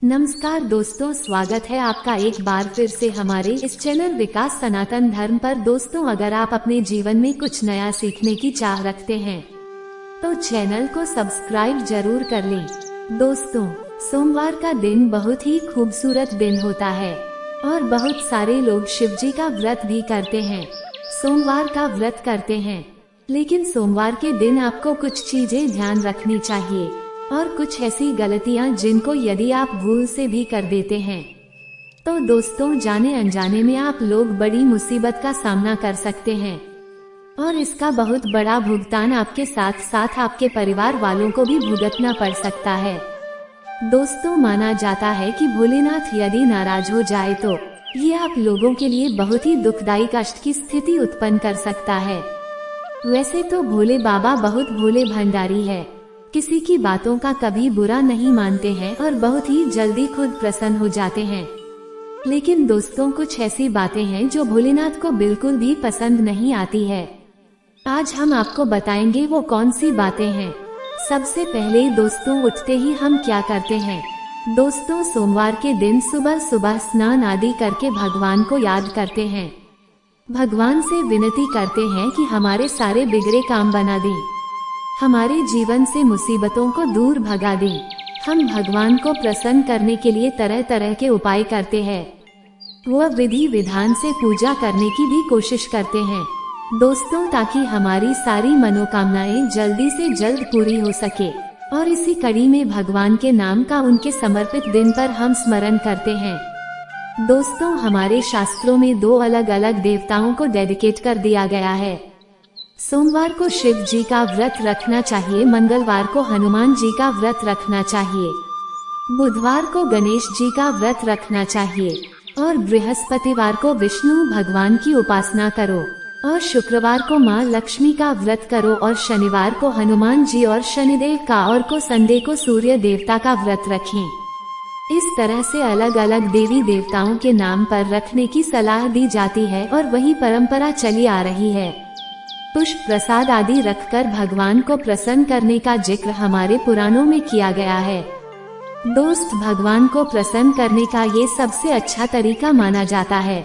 नमस्कार दोस्तों, स्वागत है आपका एक बार फिर से हमारे इस चैनल विकास सनातन धर्म पर। दोस्तों, अगर आप अपने जीवन में कुछ नया सीखने की चाह रखते हैं तो चैनल को सब्सक्राइब जरूर कर लें। दोस्तों, सोमवार का दिन बहुत ही खूबसूरत दिन होता है और बहुत सारे लोग शिव जी का व्रत भी करते हैं, सोमवार का व्रत करते हैं। लेकिन सोमवार के दिन आपको कुछ चीजें ध्यान रखनी चाहिए और कुछ ऐसी गलतियां जिनको यदि आप भूल से भी कर देते हैं तो दोस्तों, जाने अनजाने में आप लोग बड़ी मुसीबत का सामना कर सकते हैं और इसका बहुत बड़ा भुगतान आपके साथ साथ आपके परिवार वालों को भी भुगतना पड़ सकता है। दोस्तों, माना जाता है कि भोलेनाथ यदि नाराज हो जाए तो ये आप लोगों के लिए बहुत ही दुखदायी कष्ट की स्थिति उत्पन्न कर सकता है। वैसे तो भोले बाबा बहुत भोले भंडारी है, किसी की बातों का कभी बुरा नहीं मानते हैं और बहुत ही जल्दी खुद प्रसन्न हो जाते हैं। लेकिन दोस्तों, कुछ ऐसी बातें हैं जो भोलेनाथ को बिल्कुल भी पसंद नहीं आती है। आज हम आपको बताएंगे वो कौन सी बातें हैं। सबसे पहले दोस्तों, उठते ही हम क्या करते हैं। दोस्तों, सोमवार के दिन सुबह सुबह स्नान आदि करके भगवान को याद करते हैं, भगवान से विनती करते हैं कि हमारे सारे बिगड़े काम बना दें, हमारे जीवन से मुसीबतों को दूर भगा दें। हम भगवान को प्रसन्न करने के लिए तरह तरह के उपाय करते हैं, वह विधि विधान से पूजा करने की भी कोशिश करते हैं दोस्तों, ताकि हमारी सारी मनोकामनाएं जल्दी से जल्द पूरी हो सके। और इसी कड़ी में भगवान के नाम का उनके समर्पित दिन पर हम स्मरण करते हैं। दोस्तों, हमारे शास्त्रों में दो अलग अलग देवताओं को डेडिकेट कर दिया गया है। सोमवार को शिव जी का व्रत रखना चाहिए, मंगलवार को हनुमान जी का व्रत रखना चाहिए, बुधवार को गणेश जी का व्रत रखना चाहिए और बृहस्पतिवार को विष्णु भगवान की उपासना करो और शुक्रवार को माँ लक्ष्मी का व्रत करो और शनिवार को हनुमान जी और शनिदेव का और को संडे को सूर्य देवता का व्रत रखें। इस तरह से अलग अलग देवी देवताओं के नाम पर रखने की सलाह दी जाती है और वही परंपरा चली आ रही है। पुष्प प्रसाद आदि रखकर भगवान को प्रसन्न करने का जिक्र हमारे पुराणों में किया गया है। दोस्त, भगवान को प्रसन्न करने का ये सबसे अच्छा तरीका माना जाता है।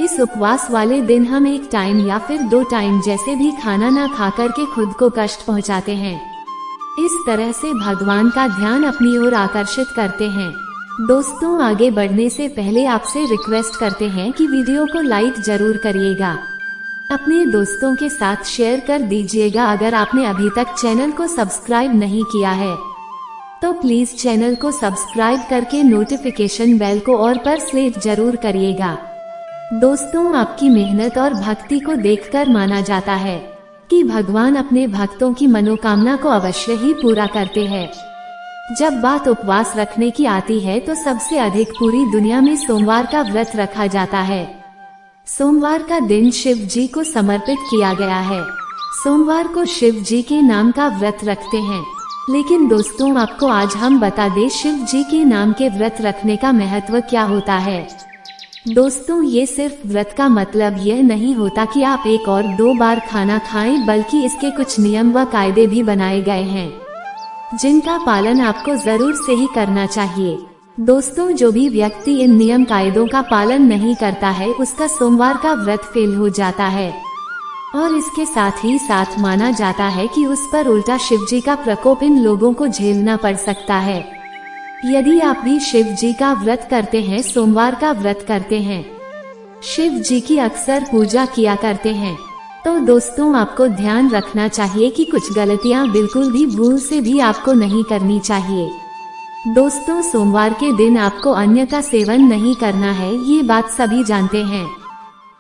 इस उपवास वाले दिन हम एक टाइम या फिर 2 टाइम जैसे भी खाना ना खाकर के खुद को कष्ट पहुंचाते हैं। इस तरह से भगवान का ध्यान अपनी ओर आकर्षित करते हैं। दोस्तों, आगे बढ़ने से पहले आपसे रिक्वेस्ट करते हैं कि वीडियो को लाइक जरूर करिएगा, अपने दोस्तों के साथ शेयर कर दीजिएगा। अगर आपने अभी तक चैनल को सब्सक्राइब नहीं किया है तो प्लीज चैनल को सब्सक्राइब करके नोटिफिकेशन बेल को और पर सेलेक्ट जरूर करिएगा। दोस्तों, आपकी मेहनत और भक्ति को देखकर माना जाता है कि भगवान अपने भक्तों की मनोकामना को अवश्य ही पूरा करते हैं। जब बात उपवास रखने की आती है तो सबसे अधिक पूरी दुनिया में सोमवार का व्रत रखा जाता है। सोमवार का दिन शिव जी को समर्पित किया गया है। सोमवार को शिव जी के नाम का व्रत रखते हैं। लेकिन दोस्तों, आपको आज हम बता दें शिव जी के नाम के व्रत रखने का महत्व क्या होता है। दोस्तों, ये सिर्फ व्रत का मतलब यह नहीं होता कि आप 1 और 2 बार खाना खाएं, बल्कि इसके कुछ नियम व कायदे भी बनाए गए हैं जिनका पालन आपको जरूर से ही करना चाहिए। दोस्तों, जो भी व्यक्ति इन नियम कायदों का पालन नहीं करता है उसका सोमवार का व्रत फेल हो जाता है और इसके साथ ही साथ माना जाता है कि उस पर उल्टा शिव जी का प्रकोप इन लोगों को झेलना पड़ सकता है। यदि आप भी शिव जी का व्रत करते हैं, सोमवार का व्रत करते हैं, शिव जी की अक्सर पूजा किया करते हैं, तो दोस्तों आपको ध्यान रखना चाहिए कि कुछ गलतियां बिल्कुल भी भूल से भी आपको नहीं करनी चाहिए। दोस्तों, सोमवार के दिन आपको अन्न का सेवन नहीं करना है, ये बात सभी जानते हैं।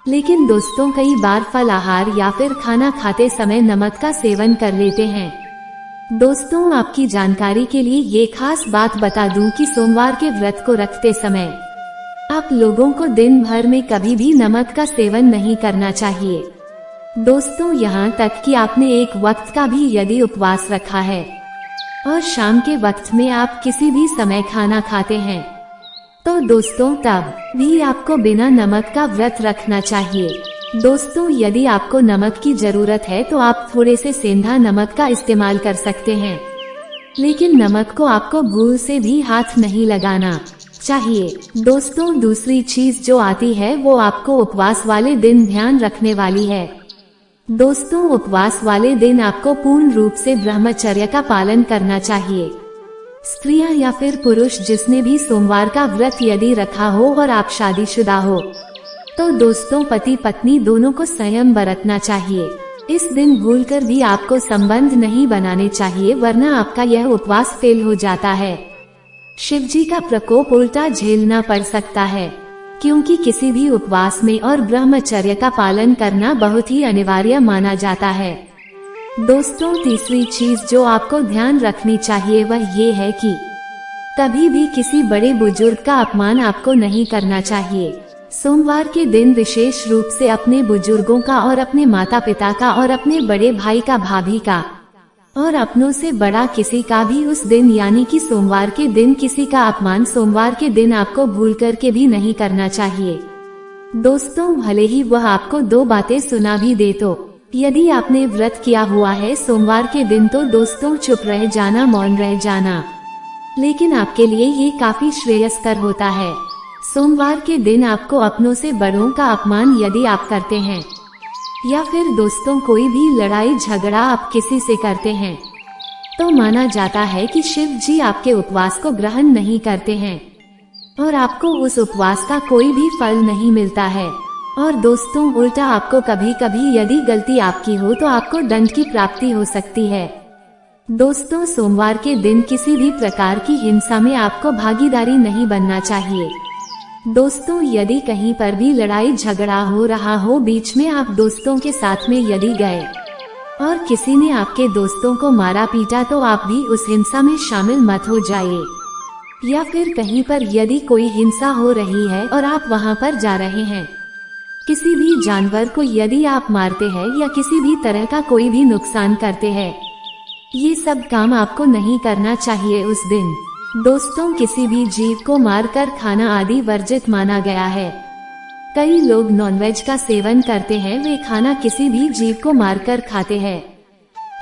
लेकिन दोस्तों, कई बार फल आहार या फिर खाना खाते समय नमक का सेवन कर लेते हैं। दोस्तों, आपकी जानकारी के लिए ये खास बात बता दूं कि सोमवार के व्रत को रखते समय आप लोगों को दिन भर में कभी भी नमक का सेवन नहीं करना चाहिए। दोस्तों, यहाँ तक कि आपने एक वक्त का भी यदि उपवास रखा है और शाम के वक्त में आप किसी भी समय खाना खाते हैं तो दोस्तों तब भी आपको बिना नमक का व्रत रखना चाहिए। दोस्तों, यदि आपको नमक की जरूरत है तो आप थोड़े से सेंधा नमक का इस्तेमाल कर सकते हैं। लेकिन नमक को आपको भूल से भी हाथ नहीं लगाना चाहिए। दोस्तों, दूसरी चीज जो आती है वो आपको उपवास वाले दिन ध्यान रखने वाली है। दोस्तों, उपवास वाले दिन आपको पूर्ण रूप से ब्रह्मचर्य का पालन करना चाहिए। स्त्रियां या फिर पुरुष जिसने भी सोमवार का व्रत यदि रखा हो और आप शादीशुदा हो तो दोस्तों, पति पत्नी दोनों को संयम बरतना चाहिए। इस दिन भूलकर भी आपको संबंध नहीं बनाने चाहिए, वरना आपका यह उपवास फेल हो जाता है। शिव जी का प्रकोप उल्टा झेलना पड़ सकता है, क्योंकि किसी भी उपवास में और ब्रह्मचर्य का पालन करना बहुत ही अनिवार्य माना जाता है। दोस्तों, तीसरी चीज जो आपको ध्यान रखनी चाहिए वह ये है कि कभी भी किसी बड़े बुजुर्ग का अपमान आपको नहीं करना चाहिए। सोमवार के दिन विशेष रूप से अपने बुजुर्गों का और अपने माता पिता का और अपने बड़े भाई का, भाभी का और अपनों से बड़ा किसी का भी उस दिन यानी कि सोमवार के दिन किसी का अपमान सोमवार के दिन आपको भूल कर के भी नहीं करना चाहिए। दोस्तों, भले ही वह आपको दो बातें सुना भी दे तो यदि आपने व्रत किया हुआ है सोमवार के दिन तो दोस्तों चुप रह जाना, मौन रह जाना, लेकिन आपके लिए ये काफी श्रेयस्कर होता है। सोमवार के दिन आपको अपनों से बड़ों का अपमान यदि आप करते हैं या फिर दोस्तों कोई भी लड़ाई झगड़ा आप किसी से करते हैं तो माना जाता है कि शिव जी आपके उपवास को ग्रहण नहीं करते हैं और आपको उस उपवास का कोई भी फल नहीं मिलता है। और दोस्तों, उल्टा आपको कभी कभी यदि गलती आपकी हो तो आपको दंड की प्राप्ति हो सकती है। दोस्तों, सोमवार के दिन किसी भी प्रकार की हिंसा में आपको भागीदारी नहीं बनना चाहिए। दोस्तों, यदि कहीं पर भी लड़ाई झगड़ा हो रहा हो बीच में आप दोस्तों के साथ में यदि गए और किसी ने आपके दोस्तों को मारा पीटा तो आप भी उस हिंसा में शामिल मत हो जाइए। या फिर कहीं पर यदि कोई हिंसा हो रही है और आप वहां पर जा रहे हैं, किसी भी जानवर को यदि आप मारते हैं या किसी भी तरह का कोई भी नुकसान करते हैं, ये सब काम आपको नहीं करना चाहिए उस दिन। दोस्तों, किसी भी जीव को मारकर खाना आदि वर्जित माना गया है। कई लोग नॉनवेज का सेवन करते हैं, वे खाना किसी भी जीव को मारकर खाते हैं।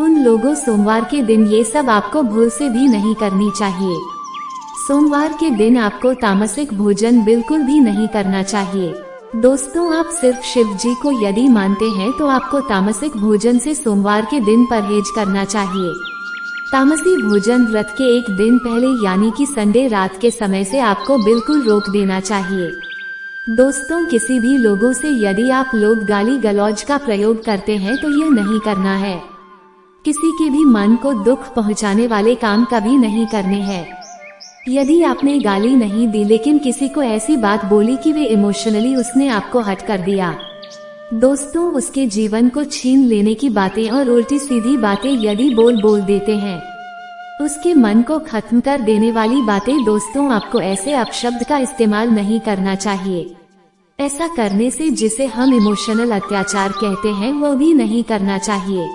उन लोगों सोमवार के दिन ये सब आपको भूल से भी नहीं करनी चाहिए। सोमवार के दिन आपको तामसिक भोजन बिल्कुल भी नहीं करना चाहिए। दोस्तों, आप सिर्फ शिव जी को यदि मानते हैं तो आपको तामसिक भोजन से सोमवार के दिन परहेज करना चाहिए। तामसी भोजन व्रत के एक दिन पहले यानी कि संडे रात के समय से आपको बिल्कुल रोक देना चाहिए। दोस्तों, किसी भी लोगों से यदि आप लोग गाली गलौज का प्रयोग करते हैं तो यह नहीं करना है। किसी के भी मन को दुख पहुंचाने वाले काम कभी नहीं करने हैं। यदि आपने गाली नहीं दी लेकिन किसी को ऐसी बात बोली कि वे इमोशनली उसने आपको हर्ट कर दिया, दोस्तों उसके जीवन को छीन लेने की बातें और उल्टी सीधी बातें यदि बोल देते हैं, उसके मन को खत्म कर देने वाली बातें, दोस्तों आपको ऐसे अपशब्द का इस्तेमाल नहीं करना चाहिए। ऐसा करने से जिसे हम इमोशनल अत्याचार कहते हैं वो भी नहीं करना चाहिए,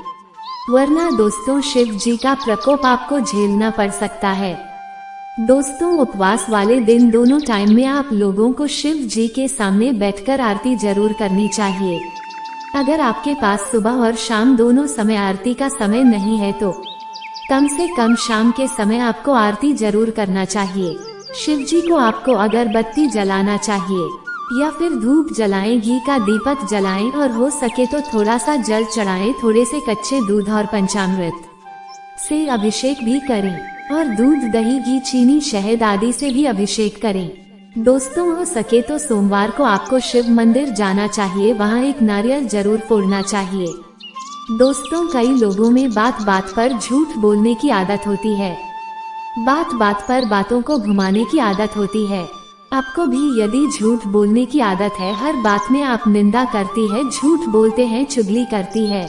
वरना दोस्तों शिव जी का प्रकोप आपको झेलना पड़ सकता है। दोस्तों, उपवास वाले दिन दोनों टाइम में आप लोगों को शिव जी के सामने बैठकर आरती जरूर करनी चाहिए। अगर आपके पास सुबह और शाम दोनों समय आरती का समय नहीं है तो कम से कम शाम के समय आपको आरती जरूर करना चाहिए। शिव जी को आपको अगरबत्ती जलाना चाहिए या फिर धूप जलाएं, घी का दीपक जलाएं और हो सके तो थोड़ा सा जल चढ़ाएं, थोड़े से कच्चे दूध और पंचामृत से अभिषेक भी करें और दूध, दही, घी, चीनी, शहद आदि से भी अभिषेक करें। दोस्तों, हो सके तो सोमवार को आपको शिव मंदिर जाना चाहिए, वहाँ एक नारियल जरूर फोड़ना चाहिए। दोस्तों, कई लोगों में बात बात पर झूठ बोलने की आदत होती है, बात बात पर बातों को घुमाने की आदत होती है। आपको भी यदि झूठ बोलने की आदत है, हर बात में आप निंदा करती है, झूठ बोलते हैं, चुगली करती है,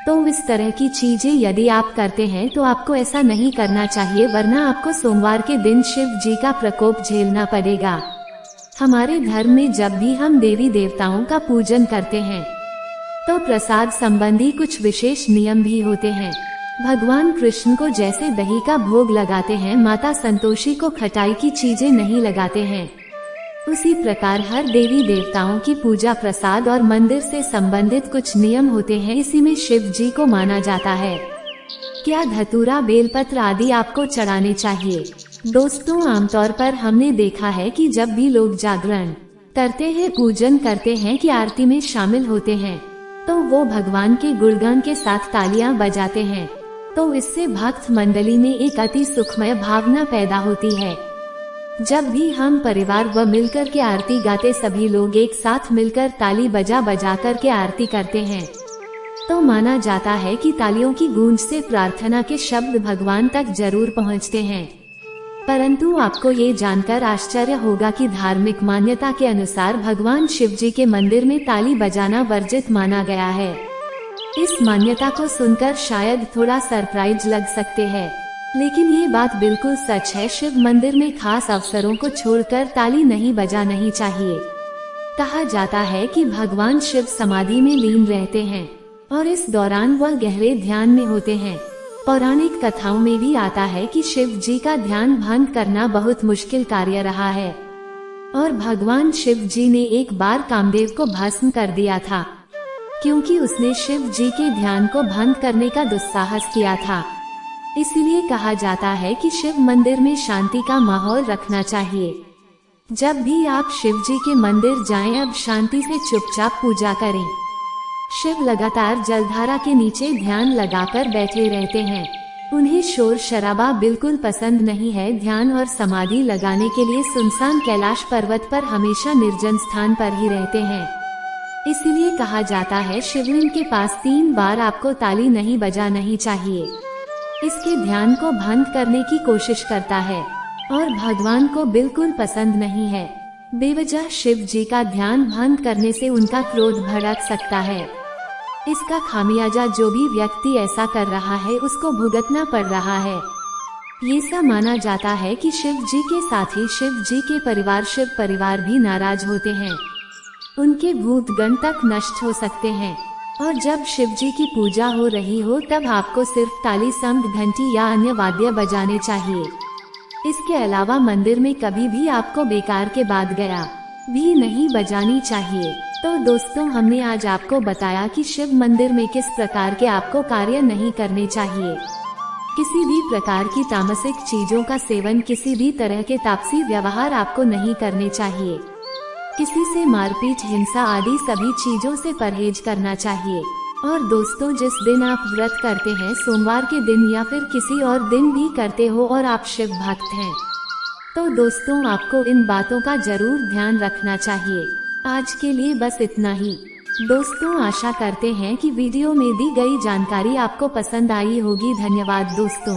तो इस तरह की चीजें यदि आप करते हैं तो आपको ऐसा नहीं करना चाहिए, वरना आपको सोमवार के दिन शिव जी का प्रकोप झेलना पड़ेगा। हमारे धर्म में जब भी हम देवी देवताओं का पूजन करते हैं तो प्रसाद संबंधी कुछ विशेष नियम भी होते हैं। भगवान कृष्ण को जैसे दही का भोग लगाते हैं, माता संतोषी को खटाई की चीजें नहीं लगाते हैं, उसी प्रकार हर देवी देवताओं की पूजा, प्रसाद और मंदिर से संबंधित कुछ नियम होते हैं, इसी में शिव जी को माना जाता है। क्या धतूरा, बेलपत्र आदि आपको चढ़ाने चाहिए। दोस्तों, आमतौर पर हमने देखा है कि जब भी लोग जागरण करते हैं, पूजन करते हैं कि आरती में शामिल होते हैं, तो वो भगवान के गुणगान के साथ तालियां बजाते हैं। तो इससे भक्त मंडली में एक अति सुखमय भावना पैदा होती है। जब भी हम परिवार व मिलकर के आरती गाते, सभी लोग एक साथ मिलकर ताली बजा बजा कर के आरती करते हैं, तो माना जाता है कि तालियों की गूंज से प्रार्थना के शब्द भगवान तक जरूर पहुंचते हैं। परंतु आपको ये जानकर आश्चर्य होगा कि धार्मिक मान्यता के अनुसार भगवान शिव जी के मंदिर में ताली बजाना वर्जित माना गया है। इस मान्यता को सुनकर शायद थोड़ा सरप्राइज लग सकते हैं, लेकिन ये बात बिल्कुल सच है। शिव मंदिर में खास अवसरों को छोड़कर ताली नहीं बजानी चाहिए। कहा जाता है कि भगवान शिव समाधि में लीन रहते हैं और इस दौरान वह गहरे ध्यान में होते हैं। पौराणिक कथाओं में भी आता है कि शिव जी का ध्यान भंग करना बहुत मुश्किल कार्य रहा है और भगवान शिव जी ने एक बार कामदेव को भस्म कर दिया था, क्योंकि उसने शिव जी के ध्यान को भंग करने का दुस्साहस किया था। इसीलिए कहा जाता है कि शिव मंदिर में शांति का माहौल रखना चाहिए। जब भी आप शिव जी के मंदिर जाएं, अब शांति से चुपचाप पूजा करें। शिव लगातार जलधारा के नीचे ध्यान लगाकर बैठे रहते हैं। उन्हें शोर शराबा बिल्कुल पसंद नहीं है। ध्यान और समाधि लगाने के लिए सुनसान कैलाश पर्वत पर हमेशा निर्जन स्थान पर ही रहते हैं। इसीलिए कहा जाता है शिवलिंग के पास 3 बार आपको ताली नहीं बजानी चाहिए। इसके ध्यान को भंग करने की कोशिश करता है और भगवान को बिल्कुल पसंद नहीं है। बेवजह शिव जी का ध्यान भंग करने से उनका क्रोध भड़क सकता है। इसका खामियाजा जो भी व्यक्ति ऐसा कर रहा है उसको भुगतना पड़ रहा है। ये सब माना जाता है कि शिव जी के साथ ही शिव जी के परिवार शिव परिवार भी नाराज होते हैं। उनके भूत गण तक नष्ट हो सकते हैं। और जब शिव जी की पूजा हो रही हो तब आपको सिर्फ ताली, शंख, घंटी या अन्य वाद्य बजाने चाहिए। इसके अलावा मंदिर में कभी भी आपको बेकार के बाद गया भी नहीं बजानी चाहिए। तो दोस्तों, हमने आज आपको बताया कि शिव मंदिर में किस प्रकार के आपको कार्य नहीं करने चाहिए। किसी भी प्रकार की तामसिक चीजों का सेवन, किसी भी तरह के तापसी व्यवहार आपको नहीं करने चाहिए। किसी से मारपीट, हिंसा आदि सभी चीजों से परहेज करना चाहिए। और दोस्तों, जिस दिन आप व्रत करते हैं, सोमवार के दिन या फिर किसी और दिन भी करते हो और आप शिव भक्त हैं, तो दोस्तों आपको इन बातों का जरूर ध्यान रखना चाहिए। आज के लिए बस इतना ही। दोस्तों, आशा करते हैं कि वीडियो में दी गई जानकारी आपको पसंद आई होगी। धन्यवाद दोस्तों।